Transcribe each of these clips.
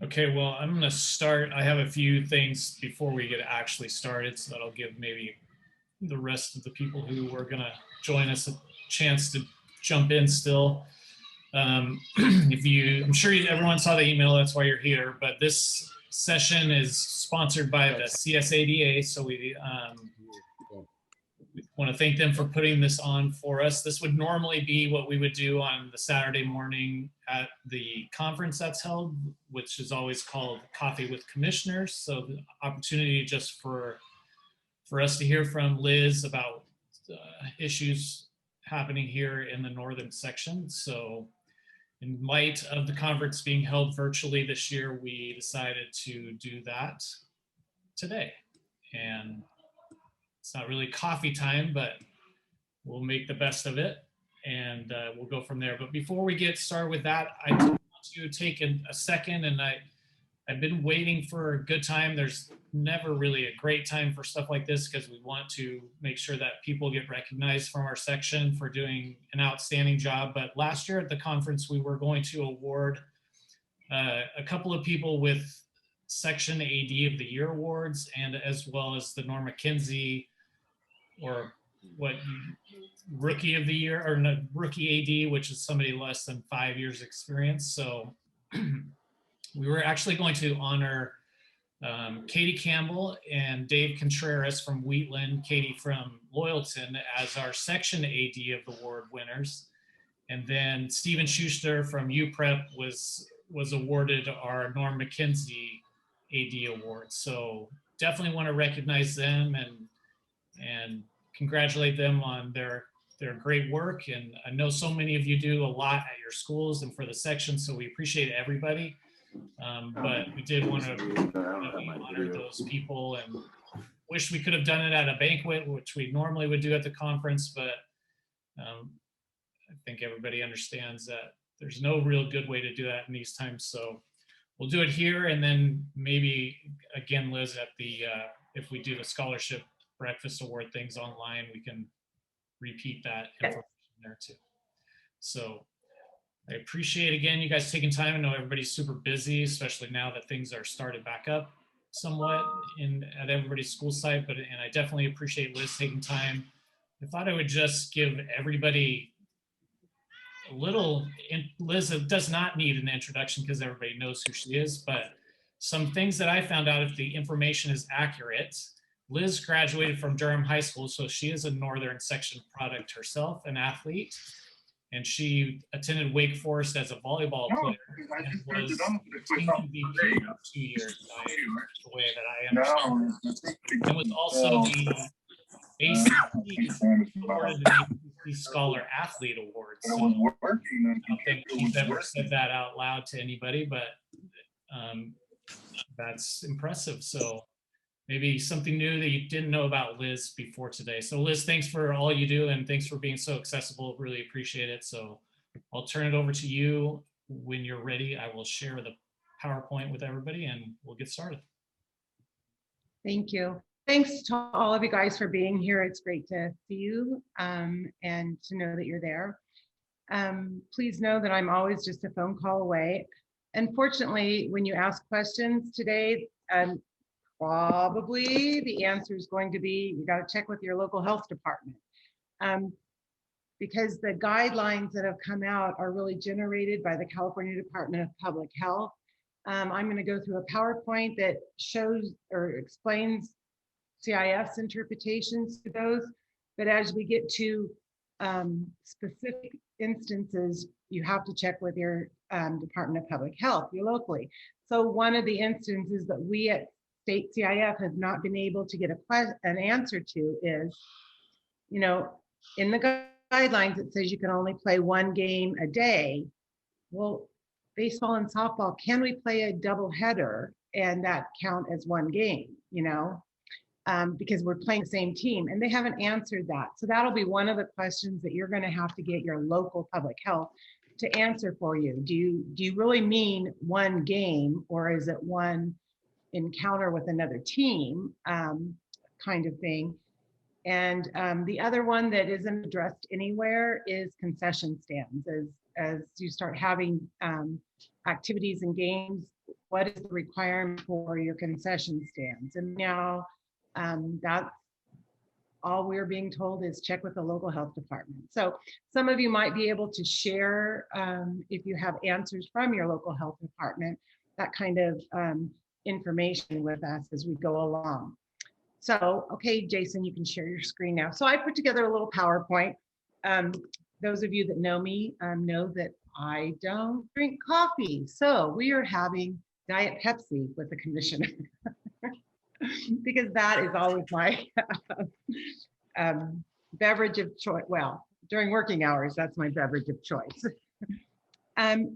Okay, well, I'm going to start. I have a few things before we get actually started, so that'll give maybe the rest of the people who are going to join us a chance to jump in still. I'm sure everyone saw the email, that's why you're here, but this session is sponsored by the CSADA, so we want to thank them for putting this on for us. This would normally be what we would do on the Saturday morning at the conference that's held, which is always called Coffee with Commissioners. So the opportunity just for us to hear from Liz about issues happening here in the northern section. So in light of the conference being held virtually this year, we decided to do that today. And it's not really coffee time, but we'll make the best of it, and we'll go from there. But before we get started with that, I want to take a second, and I've been waiting for a good time. There's never really a great time for stuff like this because we want to make sure that people get recognized from our section for doing an outstanding job. But last year at the conference, we were going to award a couple of people with Section AD of the Year awards, and as well as the Norma Kinsey or rookie of the year, or no, rookie AD, which is somebody less than 5 years experience. So we were actually going to honor Katie Campbell and Dave Contreras from Wheatland, Katie from Loyalton as our section AD of the award winners. And then Stephen Schuster from UPrep was awarded our Norm McKenzie AD award. So definitely want to recognize them and congratulate them on their great work. And I know so many of you do a lot at your schools and for the section, so we appreciate everybody. But we did want to honor those people, and wish we could have done it at a banquet, which we normally would do at the conference, but I think everybody understands that there's no real good way to do that in these times. So we'll do it here, and then maybe again, Liz, at the if we do the scholarship breakfast award things online, we can repeat that information there too. So I appreciate, again, you guys taking time. I know everybody's super busy, especially now that things are started back up somewhat at everybody's school site, and I definitely appreciate Liz taking time. I thought I would just give everybody a little, Liz does not need an introduction because everybody knows who she is, but some things that I found out, if the information is accurate. Liz graduated from Durham High School, so she is a Northern Section product herself, an athlete, and she attended Wake Forest as a volleyball player and was team MVP for 2 years, the way that I understand it. And was also the ACC awarded an ACC Scholar Athlete Award. So I don't think she's ever said that out loud to anybody, but that's impressive. So maybe something new that you didn't know about Liz before today. So Liz, thanks for all you do, and thanks for being so accessible. Really appreciate it. So I'll turn it over to you. When you're ready, I will share the PowerPoint with everybody and we'll get started. Thank you. Thanks to all of you guys for being here. It's great to see you and to know that you're there. Please know that I'm always just a phone call away. Unfortunately, when you ask questions today, probably the answer is going to be, you got to check with your local health department. Because the guidelines that have come out are really generated by the California Department of Public Health. I'm going to go through a PowerPoint that shows or explains CIF's interpretations to those, but as we get to specific instances, you have to check with your Department of Public Health, your locally. So one of the instances that we at State CIF have not been able to get an answer to is, you know, in the guidelines it says you can only play one game a day. Well, baseball and softball, can we play a double header and that count as one game, you know? Because we're playing the same team, and they haven't answered that. So that'll be one of the questions that you're going to have to get your local public health to answer for you. Do you really mean one game, or is it one encounter with another team kind of thing? And the other one that isn't addressed anywhere is concession stands. As you start having activities and games, what is the requirement for your concession stands? And now that's all we're being told is check with the local health department. So some of you might be able to share if you have answers from your local health department, that kind of information with us as we go along. So, okay, Jason, you can share your screen now. So I put together a little PowerPoint. Those of you that know me know that I don't drink coffee. So we are having Diet Pepsi with the commissioner because that is always my beverage of choice. Well, during working hours, that's my beverage of choice.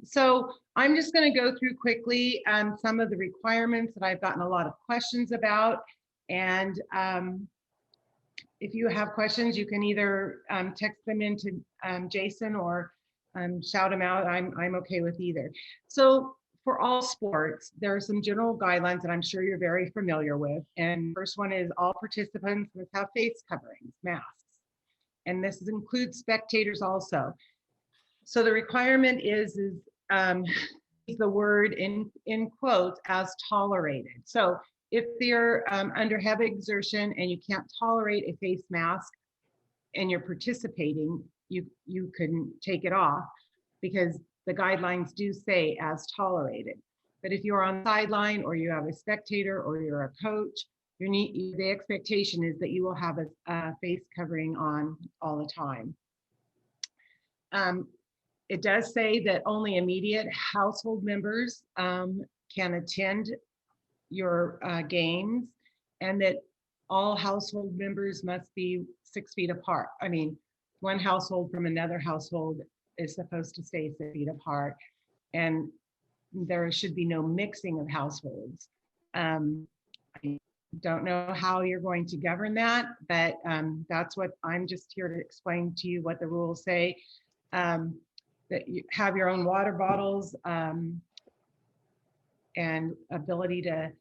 So I'm just going to go through quickly some of the requirements that I've gotten a lot of questions about. And if you have questions, you can either text them into Jason or shout them out. I'm okay with either. So for all sports, there are some general guidelines that I'm sure you're very familiar with. And first one is all participants must have face coverings, masks. And this includes spectators also. So the requirement is the word in quotes as tolerated. So if you're under heavy exertion and you can't tolerate a face mask and you're participating, you can take it off because the guidelines do say as tolerated. But if you're on the sideline or you have a spectator or you're a coach, the expectation is that you will have a face covering on all the time. It does say that only immediate household members can attend your games, and that all household members must be 6 feet apart. I mean, one household from another household is supposed to stay 6 feet apart, and there should be no mixing of households. I don't know how you're going to govern that, but that's what I'm just here to explain to you what the rules say. That you have your own water bottles and ability to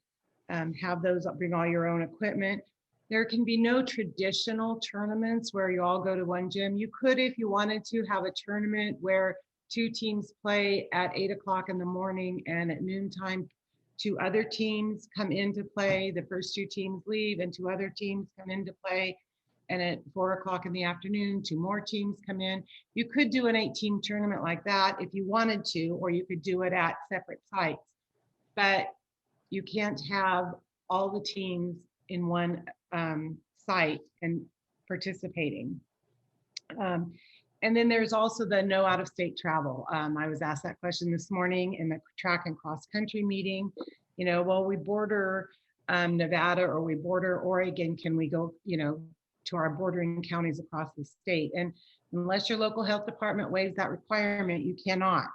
have those, bring all your own equipment. There can be no traditional tournaments where you all go to one gym. You could, if you wanted to, have a tournament where 2 teams play at 8 o'clock in the morning, and at noontime, 2 other teams come into play. The first 2 teams leave and 2 other teams come into play. And at 4 o'clock in the afternoon, 2 more teams come in. You could do an 8-team tournament like that if you wanted to, or you could do it at separate sites. But you can't have all the teams in one site and participating. And then there's also the no out-of-state travel. I was asked that question this morning in the track and cross-country meeting. You know, well, we border Nevada or we border Oregon. Can we go, you know, to our bordering counties across the state? And unless your local health department waives that requirement, you cannot.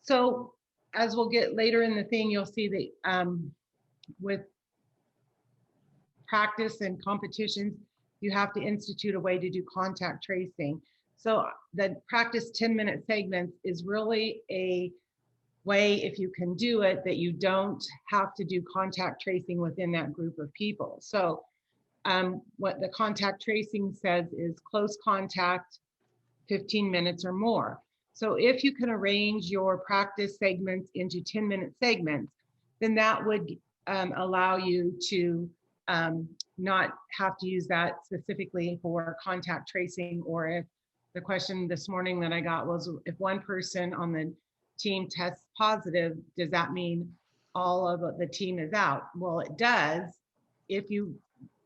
So as we'll get later in the thing, you'll see that with practice and competitions, you have to institute a way to do contact tracing. So the practice 10-minute segments is really a way, if you can do it, that you don't have to do contact tracing within that group of people. So what the contact tracing says is close contact, 15 minutes or more. So if you can arrange your practice segments into 10-minute segments, then that would allow you to not have to use that specifically for contact tracing. Or if the question this morning that I got was, if one person on the team tests positive, does that mean all of the team is out? Well, it does if you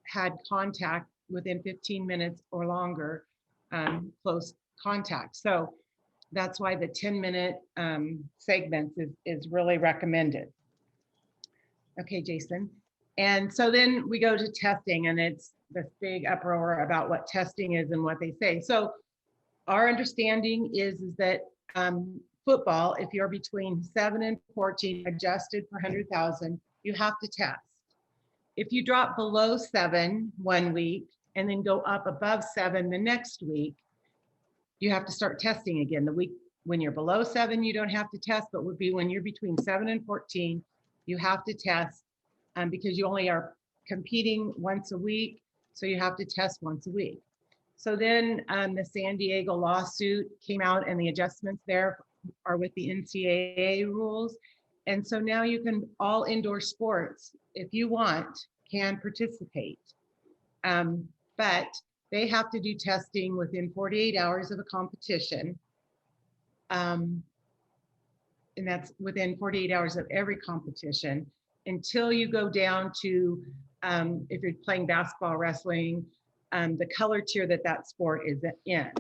had contact within 15 minutes or longer, close contact. So that's why the 10-minute segments is really recommended. Okay, Jason. And so then we go to testing, and it's this big uproar about what testing is and what they say. So our understanding is that football, if you're between 7 and 14, adjusted per 100,000, you have to test. If you drop below 7 1 week and then go up above 7 the next week, you have to start testing again. The week when you're below 7, you don't have to test, but would be when you're between 7 and 14, you have to test because you only are competing once a week. So you have to test once a week. So then the San Diego lawsuit came out, and the adjustments there are with the NCAA rules. And so now you can, all indoor sports, if you want, can participate. But they have to do testing within 48 hours of a competition. And that's within 48 hours of every competition, until you go down to, if you're playing basketball, wrestling, the color tier that sport is in.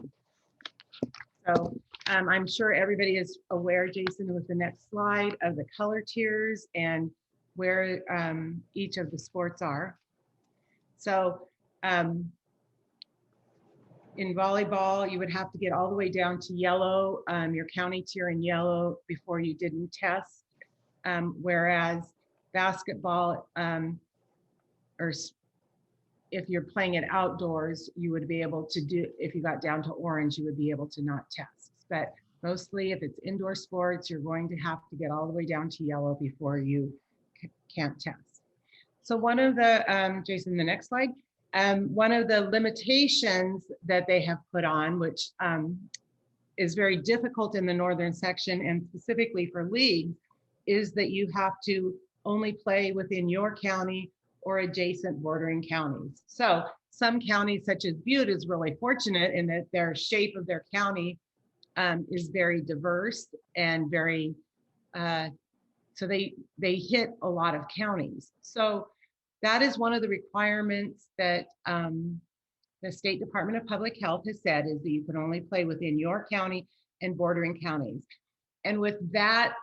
So I'm sure everybody is aware, Jason, with the next slide, of the color tiers and where each of the sports are. So in volleyball, you would have to get all the way down to yellow, your county tier in yellow, before you didn't test. Whereas basketball, or if you're playing it outdoors, you would be able to do, if you got down to orange, you would be able to not test. But mostly if it's indoor sports, you're going to have to get all the way down to yellow before you can't test. So one of the, Jason, the next slide, one of the limitations that they have put on, which is very difficult in the northern section and specifically for leagues, is that you have to only play within your county or adjacent bordering counties. So some counties, such as Butte, is really fortunate in that their shape of their county is very diverse and very, so they hit a lot of counties. So that is one of the requirements that the State Department of Public Health has said, is that you can only play within your county and bordering counties. And with that,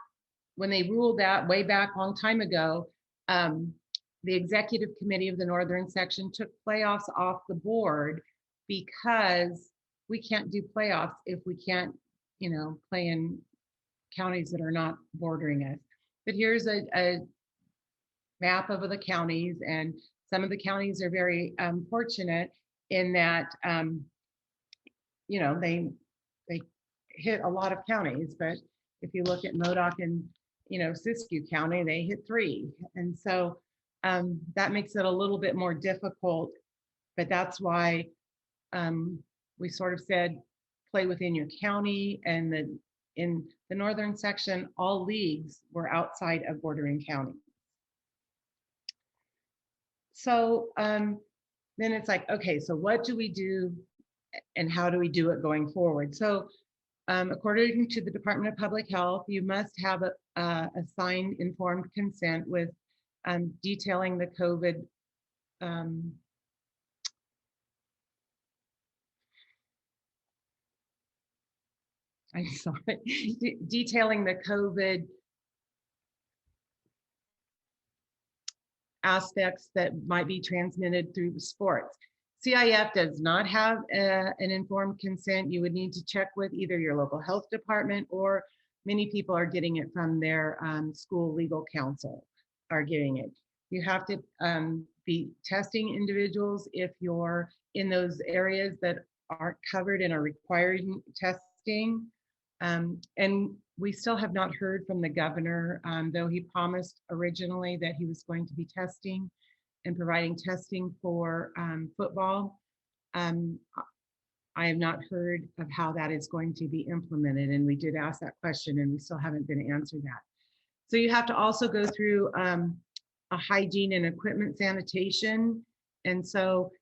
when they ruled that way back a long time ago, the executive committee of the northern section took playoffs off the board, because we can't do playoffs if we can't, play in counties that are not bordering us. But here's a map of the counties, and some of the counties are very fortunate in that, they hit a lot of counties. But if you look at Modoc and Siskiyou County, they hit 3, and so that makes it a little bit more difficult. But that's why we sort of said play within your county, and in the northern section, all leagues were outside of bordering counties. So then it's like, okay, so what do we do and how do we do it going forward? So according to the Department of Public Health, you must have a signed informed consent with detailing the COVID I'm sorry, detailing the COVID aspects that might be transmitted through the sports. CIF does not have an informed consent. You would need to check with either your local health department, or many people are getting it from their school legal counsel are getting it. You have to be testing individuals if you're in those areas that aren't covered and are requiring testing. And we still have not heard from the governor, though he promised originally that he was going to be testing and providing testing for football. I have not heard of how that is going to be implemented, and we did ask that question and we still haven't been answered that. So you have to also go through a hygiene and equipment sanitation. And so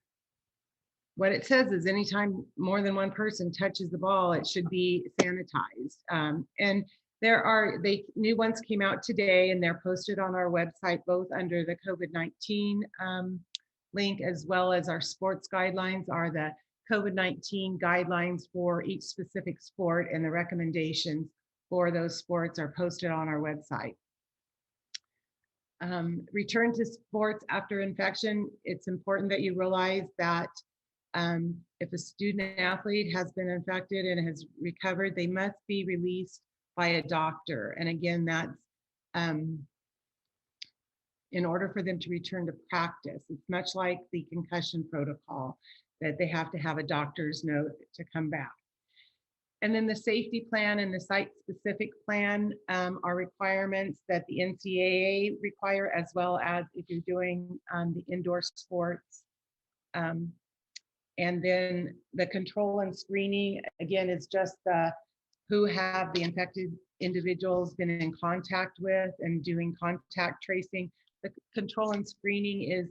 what it says is anytime more than one person touches the ball, it should be sanitized. And new ones came out today, and they're posted on our website, both under the COVID-19 link, as well as our sports guidelines are the COVID-19 guidelines for each specific sport, and the recommendations for those sports are posted on our website. Return to sports after infection. It's important that you realize that if a student athlete has been infected and has recovered, they must be released by a doctor. And again, that's in order for them to return to practice. It's much like the concussion protocol, that they have to have a doctor's note to come back. And then the safety plan and the site-specific plan are requirements that the NCAA require, as well as if you're doing the indoor sports. And then the control and screening, again, is just who have the infected individuals been in contact with and doing contact tracing. The control and screening is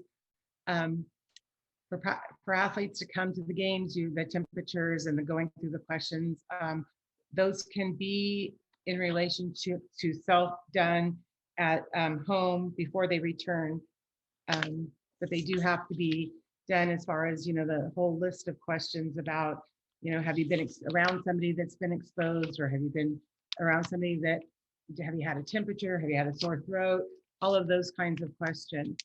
for athletes to come to the games, the temperatures and the going through the questions. Those can be in relationship to self-done at home before they return. But they do have to be done as far as, the whole list of questions about, have you been around somebody that's been exposed, or have you been around somebody have you had a temperature? Have you had a sore throat? All of those kinds of questions.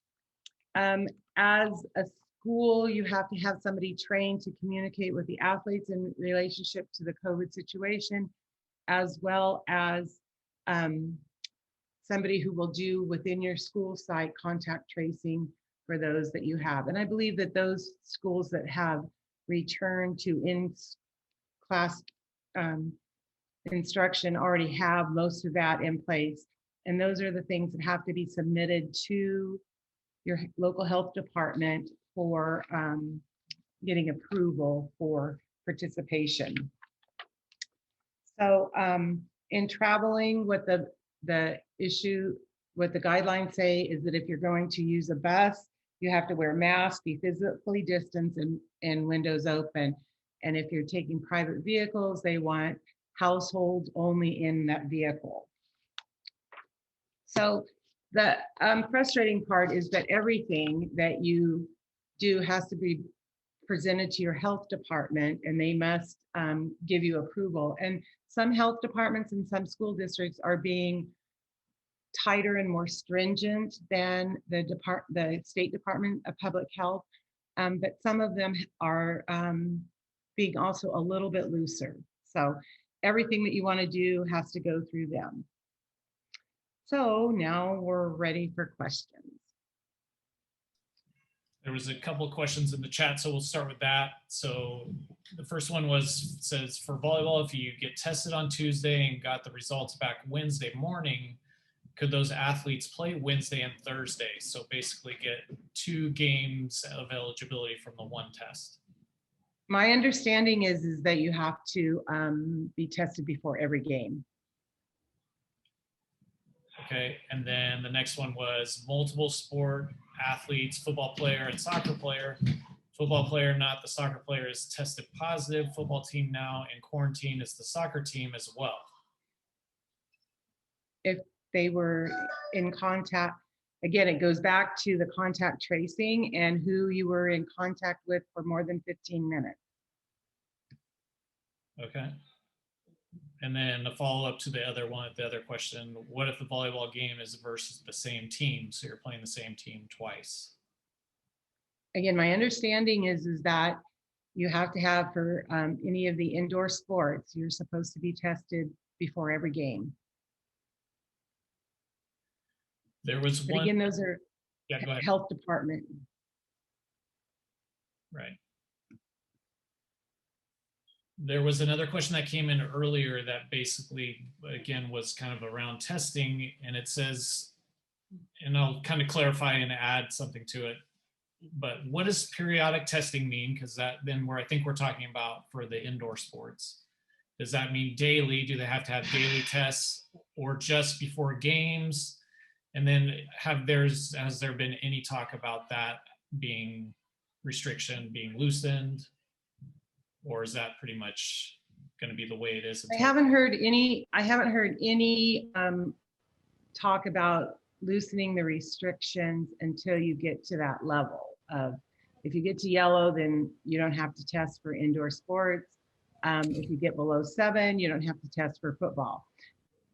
As a school, you have to have somebody trained to communicate with the athletes in relationship to the COVID situation, as well as somebody who will do within your school site contact tracing for those that you have. And I believe that those schools that have returned to in-class instruction already have most of that in place. And those are the things that have to be submitted to your local health department for getting approval for participation. So in traveling, what the guidelines say is that if you're going to use a bus, you have to wear masks, be physically distanced, and windows open. And if you're taking private vehicles, they want households only in that vehicle. So the frustrating part is that everything that you do has to be presented to your health department, and they must give you approval. And some health departments and some school districts are being tighter and more stringent than the State Department of Public Health, but some of them are being also a little bit looser. So everything that you want to do has to go through them. So now we're ready for questions. There was a couple of questions in the chat, so we'll start with that. So the first one says, for volleyball, if you get tested on Tuesday and got the results back Wednesday morning, could those athletes play Wednesday and Thursday? So basically get 2 games of eligibility from the one test. My understanding is that you have to be tested before every game. Okay, and then the next one was multiple sport athletes, football player and soccer player. Football player, not the soccer player, is tested positive. Football team now in quarantine is the soccer team as well. If they were in contact, again, it goes back to the contact tracing and who you were in contact with for more than 15 minutes. Okay. And then the follow-up to the other question, what if the volleyball game is versus the same team? So you're playing the same team twice. Again, my understanding is that you have to have for any of the indoor sports, you're supposed to be tested before every game. There was but one. Again, those are health department. Right. There was another question that came in earlier that basically, again, was kind of around testing, and it says, and I'll kind of clarify and add something to it, but what does periodic testing mean? Because that then I think we're talking about for the indoor sports. Does that mean daily? Do they have to have daily tests, or just before games? And then has there been any talk about that restriction being loosened? Or is that pretty much going to be the way it is? I haven't heard any talk about loosening the restrictions until you get to that level of, if you get to yellow, then you don't have to test for indoor sports. If you get below 7, you don't have to test for football.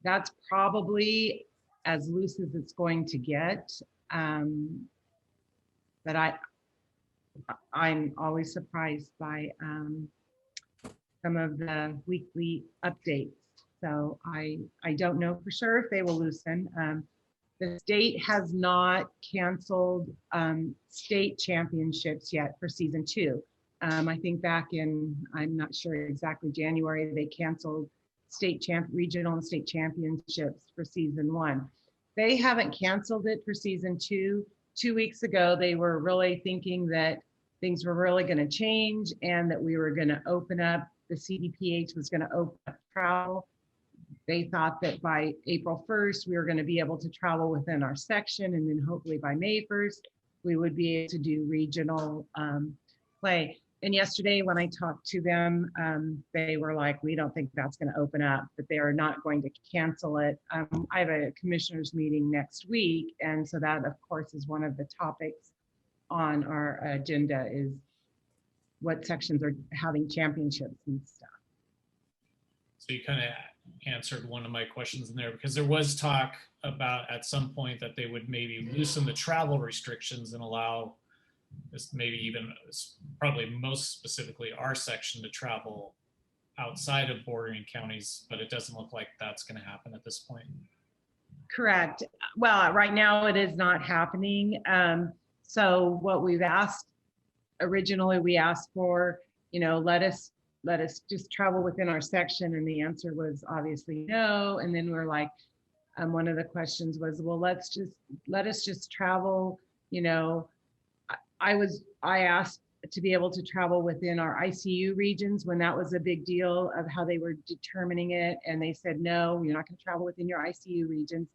That's probably as loose as it's going to get. But I'm always surprised by some of the weekly updates. So I don't know for sure if they will loosen. The state has not canceled state championships yet for season 2. I think back in, I'm not sure exactly, January, they canceled regional and state championships for season 1. They haven't canceled it for season 2. 2 weeks ago, they were really thinking that things were really going to change and that we were going to open up, the CDPH was going to open up travel. they thought that by April 1st, we were going to be able to travel within our section. And then hopefully by May 1st, we would be able to do regional play. And yesterday when I talked to them, they were like, we don't think that's going to open up, but they are not going to cancel it. I have a commissioners meeting next week. And so that, of course, is one of the topics on our agenda is what sections are having championships and stuff. So you kind of answered one of my questions in there, because there was talk about at some point that they would maybe loosen the travel restrictions and allow this, maybe even probably most specifically our section, to travel outside of bordering counties, but it doesn't look like that's going to happen at this point. Correct. Well, right now it is not happening. So what we've asked, originally we asked for, let us just travel within our section, and the answer was obviously no. And then we're like, one of the questions was, well, let us just travel. I asked to be able to travel within our ICU regions when that was a big deal of how they were determining it, and they said no, you're not going to travel within your ICU regions.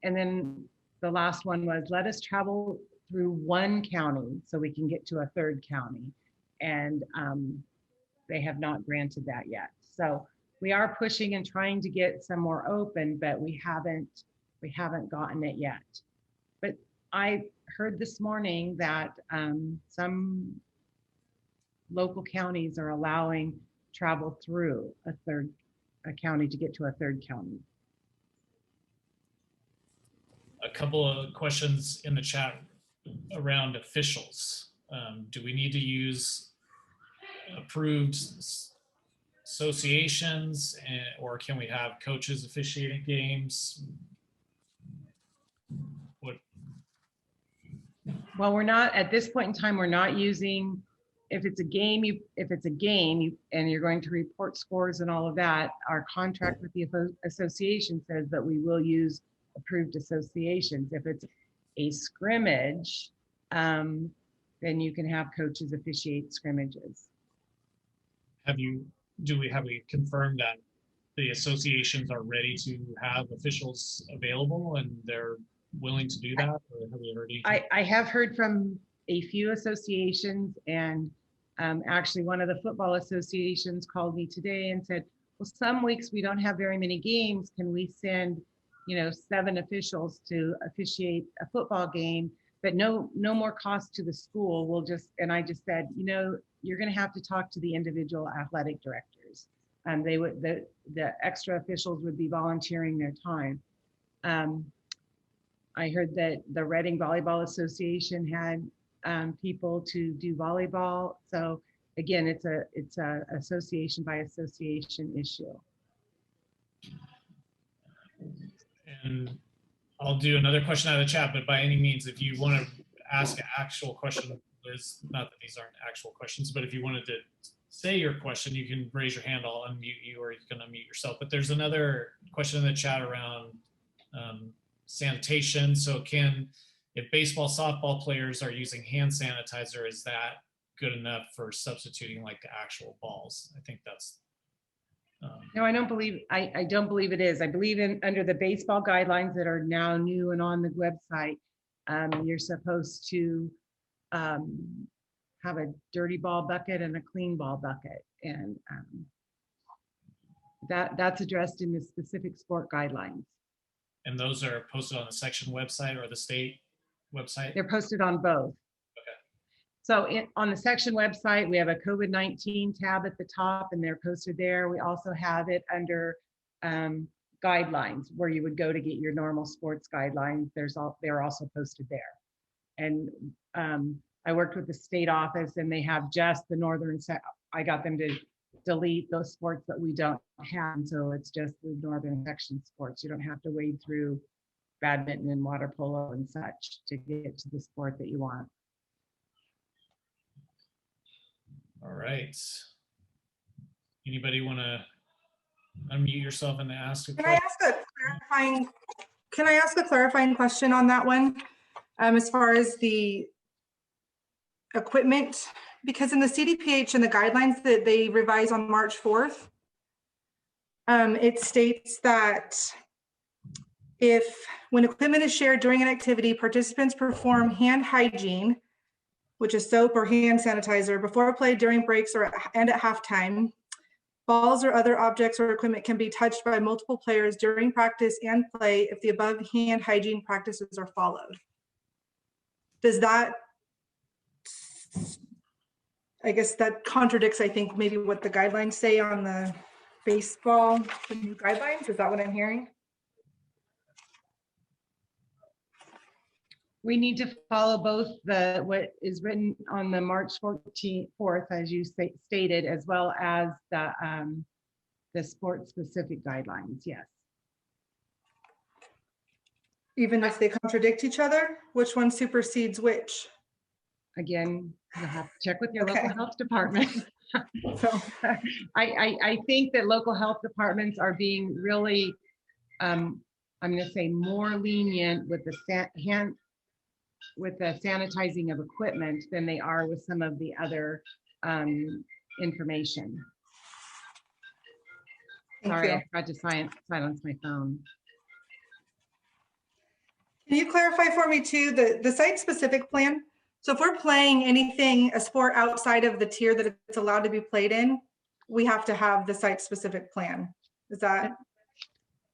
And then the last one was, let us travel through one county so we can get to a third county, and they have not granted that yet. So we are pushing and trying to get some more open, but we haven't gotten it yet. But I heard this morning that some local counties are allowing travel through a county to get to a third county. A couple of questions in the chat around officials. Do we need to use approved associations, or can we have coaches officiating games? Well, we're not at this point in time. We're not using. If it's a game, and you're going to report scores and all of that, our contract with the association says that we will use approved associations. If it's a scrimmage, then you can have coaches officiate scrimmages. Have we confirmed that the associations are ready to have officials available and they're willing to do that? Or have we heard anything? I have heard from a few associations, and actually one of the football associations called me today and said, well, some weeks we don't have very many games. Can we send 7 officials to officiate a football game, but no more cost to the school? And I just said, you're going to have to talk to the individual athletic directors. The extra officials would be volunteering their time. I heard that the Reading Volleyball Association had people to do volleyball. So again, it's a association by association issue. And I'll do another question out of the chat, but by any means, if you want to ask an actual question, Liz, not that these aren't actual questions, but if you wanted to say your question, you can raise your hand, I'll unmute you, or you can unmute yourself. But there's another question in the chat around sanitation. So if baseball, softball players are using hand sanitizer, is that good enough for substituting like the actual balls? I think that's no, I don't believe it is. I believe under the baseball guidelines that are now new and on the website, you're supposed to have a dirty ball bucket and a clean ball bucket, and that's addressed in the specific sport guidelines. And those are posted on the section website or the state website? They're posted on both. Okay. So on the section website, we have a COVID-19 tab at the top, and they're posted there. We also have it under guidelines, where you would go to get your normal sports guidelines. They're also posted there. And I worked with the state office, and they have just the northern I got them to delete those sports that we don't have. So it's just the northern section sports. You don't have to wade through badminton and water polo and such to get to the sport that you want. All right. Anybody want to unmute yourself and ask a question? Can I ask a clarifying question on that one? As far as the equipment, because in the CDPH and the guidelines that they revise on March 4th, It states that when equipment is shared during an activity, participants perform hand hygiene, which is soap or hand sanitizer, before play, during breaks, and at halftime. Balls or other objects or equipment can be touched by multiple players during practice and play if the above hand hygiene practices are followed. Does that, I guess that contradicts, I think, maybe what the guidelines say on the baseball guidelines? Is that what I'm hearing? We need to follow both what is written on the March 4th, as you stated, as well as the sport-specific guidelines. Yes. Even if they contradict each other, which one supersedes which? Again, you'll have to check with your Okay. local health department. So, I think that local health departments are being really, I'm going to say, more lenient with the sanitizing of equipment than they are with some of the other information. Sorry, I tried to silence my phone. can you clarify for me too, the site-specific plan? So if we're playing anything, a sport outside of the tier that it's allowed to be played in, we have to have the site-specific plan. Is that?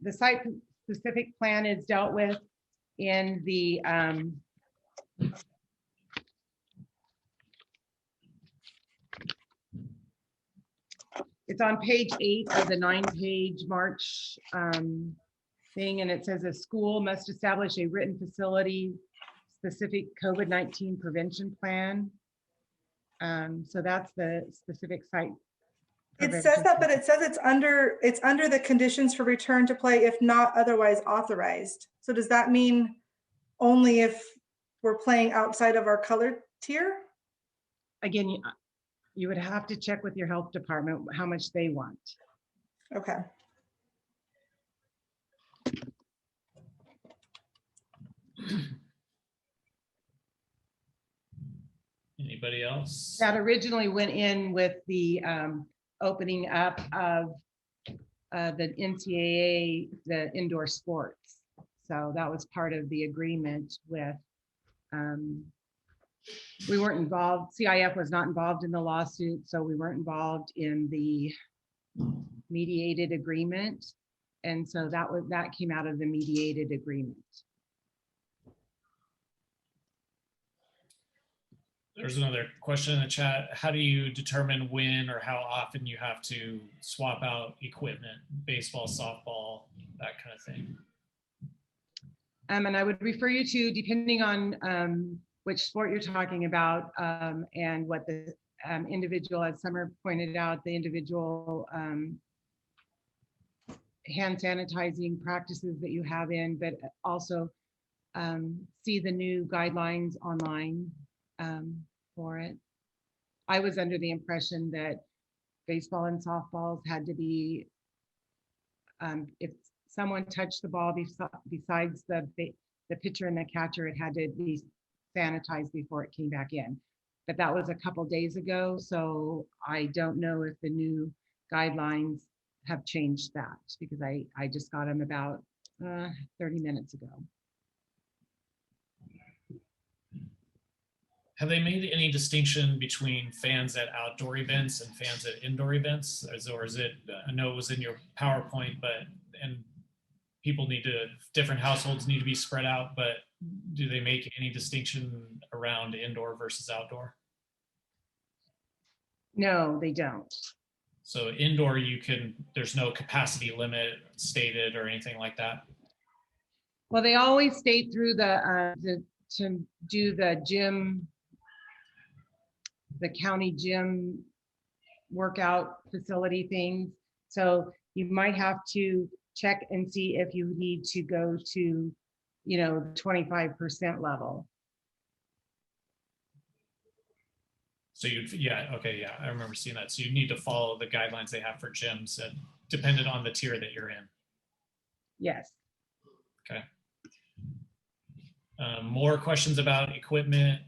The site-specific plan is dealt with in the it's on page 8 of the 9-page March thing, and it says a school must establish a written facility specific COVID-19 prevention plan. So that's the specific site. It says that, but it says it's under the conditions for return to play if not otherwise authorized. So does that mean only if we're playing outside of our colored tier? Again, you would have to check with your health department how much they want. Okay. Anybody else? That originally went in with the opening up of the NCAA, the indoor sports. So that was part of the agreement with, we weren't involved, CIF was not involved in the lawsuit, so we weren't involved in the mediated agreement. And so that came out of the mediated agreement. There's another question in the chat. How do you determine when or how often you have to swap out equipment, baseball, softball, that kind of thing? And I would refer you to, depending on which sport you're talking about and what the individual, as Summer pointed out, the individual hand sanitizing practices that you have in, but also see the new guidelines online for it. I was under the impression that baseball and softballs had to be, if someone touched the ball besides the pitcher and the catcher, it had to be sanitized before it came back in. But that was a couple days ago, so I don't know if the new guidelines have changed that, because I just got them about 30 minutes ago. Have they made any distinction between fans at outdoor events and fans at indoor events? Or is it, I know it was in your PowerPoint, and people different households need to be spread out, but do they make any distinction around indoor versus outdoor? No, they don't. So indoor, there's no capacity limit stated or anything like that? Well, they always state through to do the gym, the county gym workout facility things. So you might have to check and see if you need to go to, 25% level. So I remember seeing that. So you need to follow the guidelines they have for gyms, and dependent on the tier that you're in. Yes. Okay. More questions about equipment,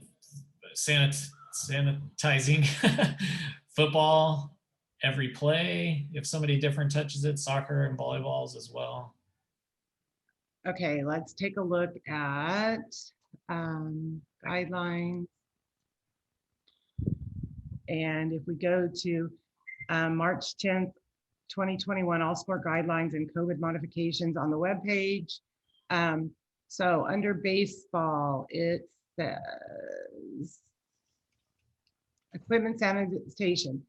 sanitizing, football. every play. If somebody different touches it, soccer and volleyballs as well. Okay, let's take a look at guidelines. And if we go to March 10th, 2021, all sport guidelines and COVID modifications on the webpage. So under baseball, it says equipment sanitation.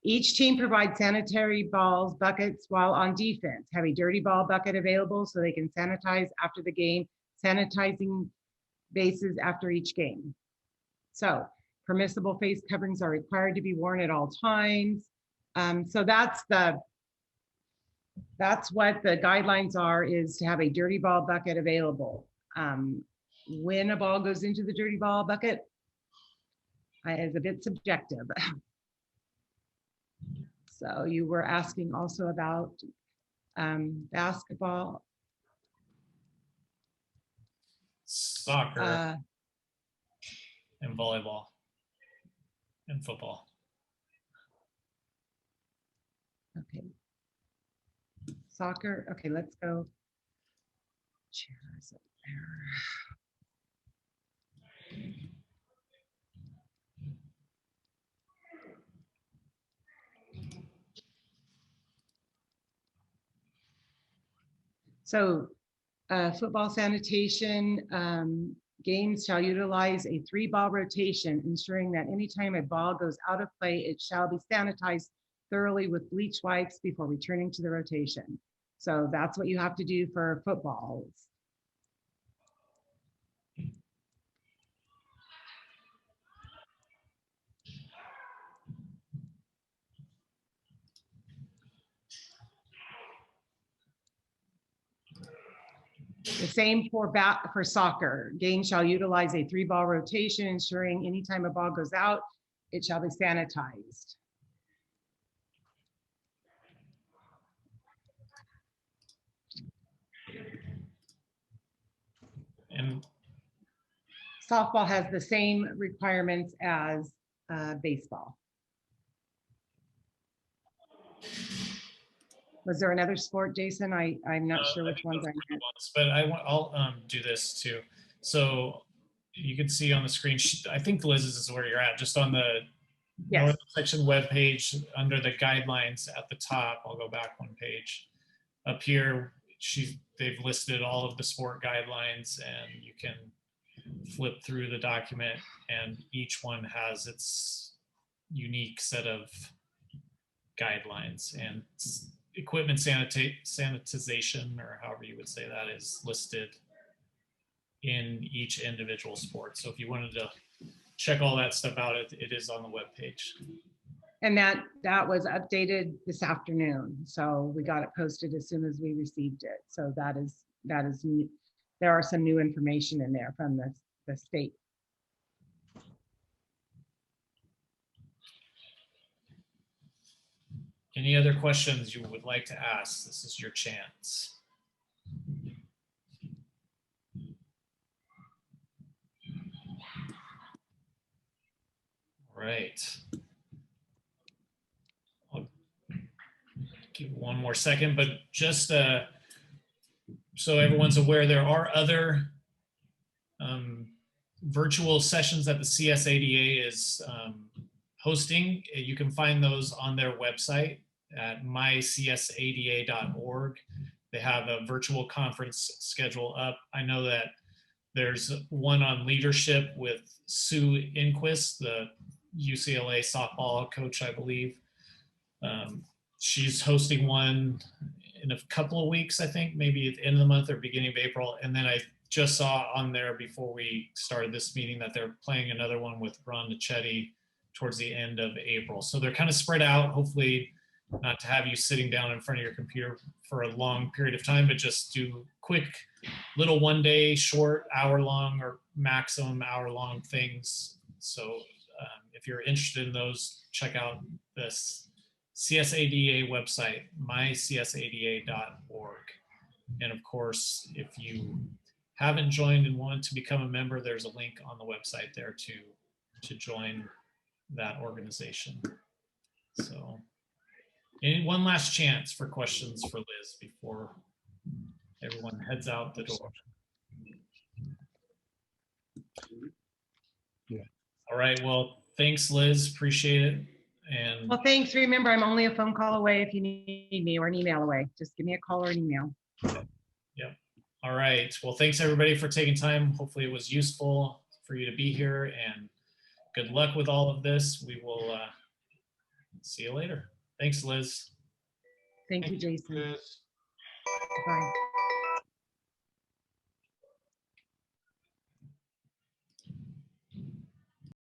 Each team provides sanitary balls, buckets while on defense. Have a dirty ball bucket available so they can sanitize after the game, sanitizing bases after each game. So permissible face coverings are required to be worn at all times. So that's what the guidelines are, is to have a dirty ball bucket available. When a ball goes into the dirty ball bucket is a bit subjective. So you were asking also about basketball. Soccer and volleyball and football. Okay. Soccer. Okay, let's go. Chairs up there. So football sanitation games shall utilize a 3-ball rotation, ensuring that anytime a ball goes out of play, it shall be sanitized thoroughly with bleach wipes before returning to the rotation. So that's what you have to do for footballs. The same for soccer. Games shall utilize a 3-ball rotation, ensuring anytime a ball goes out, it shall be sanitized. And softball has the same requirements as baseball. Was there another sport, Jason? I'm not sure which ones I meant. But I'll do this too. So you can see on the screen, I think Liz's is where you're at, just on the northern section webpage under the guidelines at the top. I'll go back one page. Up here, they've listed all of the sport guidelines, and you can flip through the document, and each one has its unique set of guidelines, and equipment sanitization, or however you would say that, is listed in each individual sport. So if you wanted to check all that stuff out, it is on the webpage. And that was updated this afternoon. So we got it posted as soon as we received it. So that is new. There are some new information in there from the state. Any other questions you would like to ask? This is your chance. All right. I'll give it one more second, but just so everyone's aware, there are other virtual sessions that the CSADA is hosting. You can find those on their website at mycsada.org. They have a virtual conference schedule up. I know that there's one on leadership with Sue Inquist, the UCLA softball coach, I believe. She's hosting one in a couple of weeks, I think, maybe at the end of the month or beginning of April. And then I just saw on there before we started this meeting that they're playing another one with Ron Nichetti towards the end of April. So they're kind of spread out, hopefully not to have you sitting down in front of your computer for a long period of time, but just do quick little one-day, short, hour-long or maximum hour-long things. So if you're interested in those, check out this CSADA website, mycsada.org. And of course, if you haven't joined and want to become a member, there's a link on the website there to join that organization. So One last chance for questions for Liz before everyone heads out the door. Yeah. All right. Well, thanks, Liz. Appreciate it. And Well, thanks. Remember, I'm only a phone call away if you need me, or an email away. Just give me a call or an email. yep. All right. Well, thanks everybody for taking time. Hopefully it was useful for you to be here, and good luck with all of this. We will see you later. Thanks, Liz. Thank you, Jason. Bye.